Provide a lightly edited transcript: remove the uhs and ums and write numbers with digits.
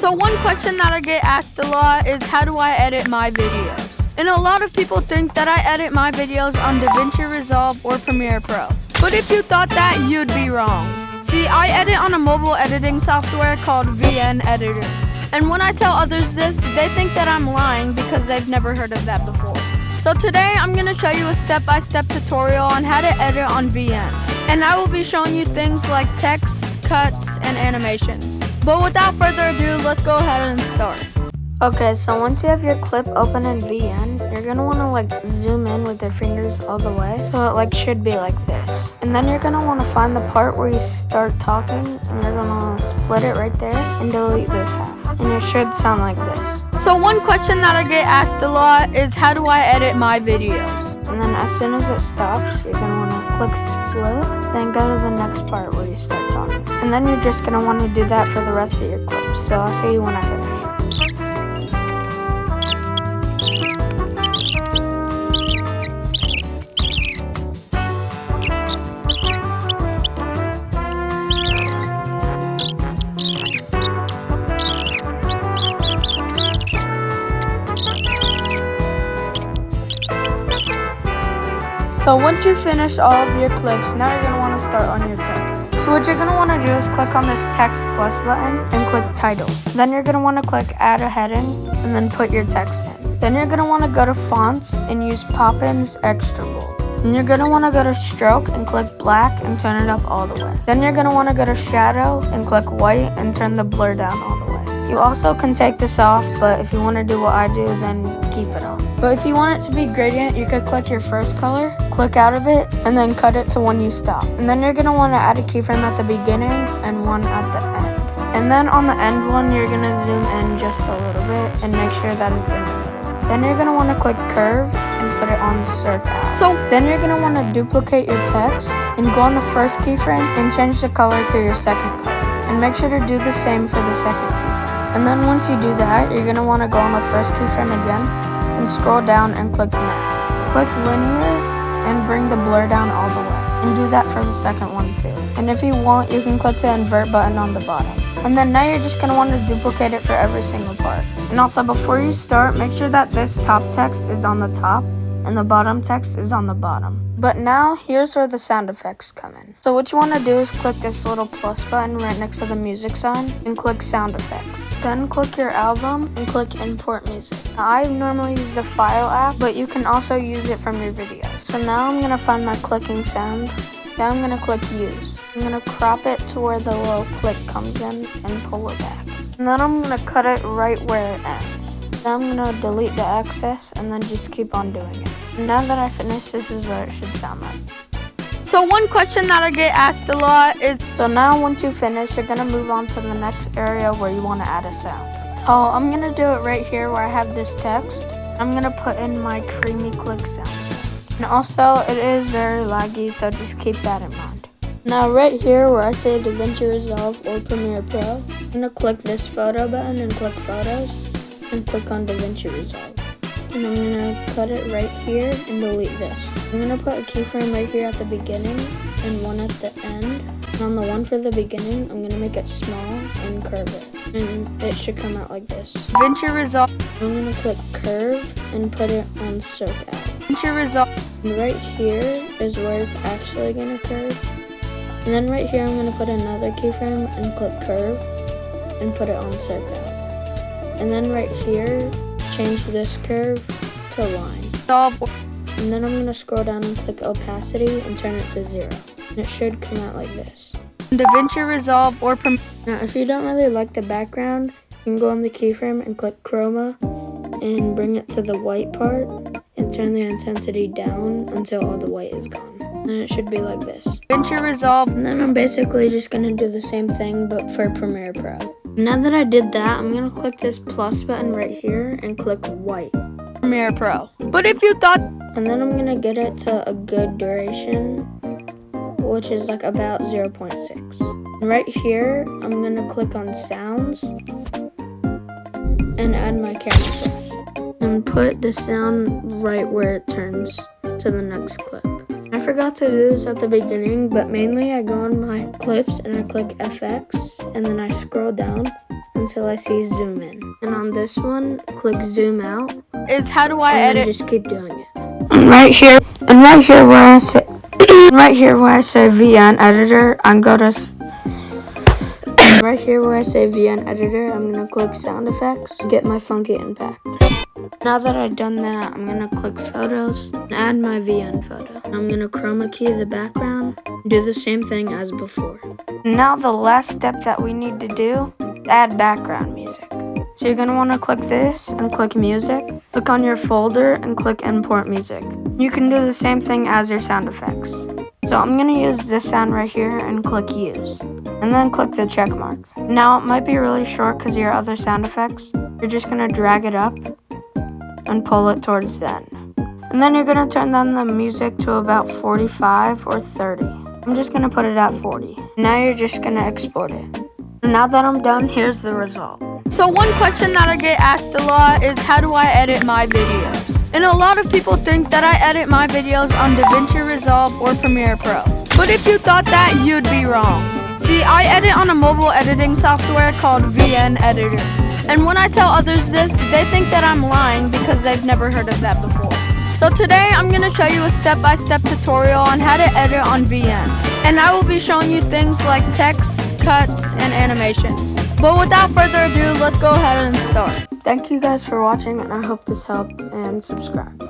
So one question that I get asked a lot is how do I edit my videos? And a lot of people think that I edit my videos on DaVinci Resolve or Premiere Pro. But if you thought that, you'd be wrong. See, I edit on a mobile editing software called VN Editor. And when I tell others this, they think that I'm lying because they've never heard of that before. So today I'm going to show you a step-by-step tutorial on how to edit on VN. And I will be showing you things like text, cuts, and animations. But without further ado, let's go ahead and start. Okay, so once you have your clip open in VN, you're going to want to zoom in with your fingers all the way. So it should be like this. And then you're going to want to find the part where you start talking, and you're going to split it right there and delete this half. And it should sound like this. So one question that I get asked a lot is how do I edit my videos? And then as soon as it stops, you're going to want to click split, then go to the next part where you start talking. And then you're just going to want to do that for the rest of your clips. So I'll see you when I finish. So once you finish all of your clips, now you're going to want to start on your text. So what you're going to want to do is click on this text plus button and click title. Then you're going to want to click add a heading and then put your text in. Then you're going to want to go to fonts and use Poppins Extra Bold. And you're going to want to go to stroke and click black and turn it up all the way. Then you're going to want to go to shadow and click white and turn the blur down all the way. You also can take this off, but if you want to do what I do, then keep it on. But if you want it to be gradient, you could click your first color, click out of it, and then cut it to when you stop. And then you're going to want to add a keyframe at the beginning and one at the end. And then on the end one, you're going to zoom in just a little bit and make sure that it's in the middle. Then you're going to want to click curve and put it on circle. So then you're going to want to duplicate your text and go on the first keyframe and change the color to your second color. And make sure to do the same for the second keyframe. And then once you do that, you're going to want to go on the first keyframe again and scroll down and click next. Click linear and bring the blur down all the way. And do that for the second one too. And if you want, you can click the invert button on the bottom. And then now you're just going to want to duplicate it for every single part. And also before you start, make sure that this top text is on the top and the bottom text is on the bottom. But now, here's where the sound effects come in. So what you want to do is click this little plus button right next to the music sign and click sound effects. Then click your album and click import music. Now, I normally use the file app, but you can also use it from your video. So now I'm going to find my clicking sound. Then I'm going to click use. I'm going to crop it to where the little click comes in and pull it back. And then I'm going to cut it right where it ends. Now I'm going to delete the excess and then just keep on doing it. And now that I finished, this is what it should sound like. So one question that I get asked a lot is, so now once you finish, you're going to move on to the next area where you want to add a sound. So I'm going to do it right here where I have this text. I'm going to put in my creamy click sound. And also, it is very laggy, so just keep that in mind. Now right here where I say DaVinci Resolve or Premiere Pro, I'm going to click this photo button and click photos. And click on DaVinci Resolve. And I'm going to cut it right here and delete this. I'm going to put a keyframe right here at the beginning and one at the end. And on the one for the beginning, I'm going to make it small and curve it. And it should come out like this. DaVinci Resolve. I'm going to click curve and put it on circle. DaVinci Resolve. And right here is where it's actually going to curve. And then right here, I'm going to put another keyframe and click curve and put it on circle. And then right here, change this curve to line. And then I'm going to scroll down and click opacity and turn it to 0. And it should come out like this. DaVinci Resolve or Premiere. Now if you don't really like the background, you can go on the keyframe and click chroma and bring it to the white part and turn the intensity down until all the white is gone. And it should be like this. DaVinci Resolve. And then I'm basically just going to do the same thing but for Premiere Pro. Now that I did that, I'm going to click this plus button right here and click white. Premiere Pro. But if you thought... And then I'm going to get it to a good duration, which is like about 0.6. Right here, I'm going to click on sounds and add my camera source. And put the sound right where it turns to the next clip. I forgot to do this at the beginning, but mainly I go on my clips and I click FX and then I scroll down until I see zoom in. And on this one, click zoom out. Is how do I edit? Just keep doing it. And right here where I say VN editor, I'm gonna right here where I say VN editor, I'm gonna click sound effects, get my funky impact. Now that I've done that, I'm gonna click photos and add my VN photo. I'm gonna chroma key the background, do the same thing as before. Now the last step that we need to do is add background music. So you're gonna wanna click this and click music. Click on your folder and click import music. You can do the same thing as your sound effects. So I'm gonna use this sound right here and click use. And then click the check mark. Now it might be really short because of your other sound effects. You're just gonna drag it up and pull it towards the end. And then you're gonna turn down the music to about 45 or 30. I'm just gonna put it at 40. Now you're just gonna export it. Now that I'm done, here's the result. So one question that I get asked a lot is how do I edit my videos? And a lot of people think that I edit my videos on DaVinci Resolve or Premiere Pro. But if you thought that, you'd be wrong. See, I edit on a mobile editing software called VN Editor. And when I tell others this, they think that I'm lying because they've never heard of that before. So today I'm going to show you a step-by-step tutorial on how to edit on VN. And I will be showing you things like text, cuts, and animations. But without further ado, let's go ahead and start. Thank you guys for watching, and I hope this helped, and subscribe.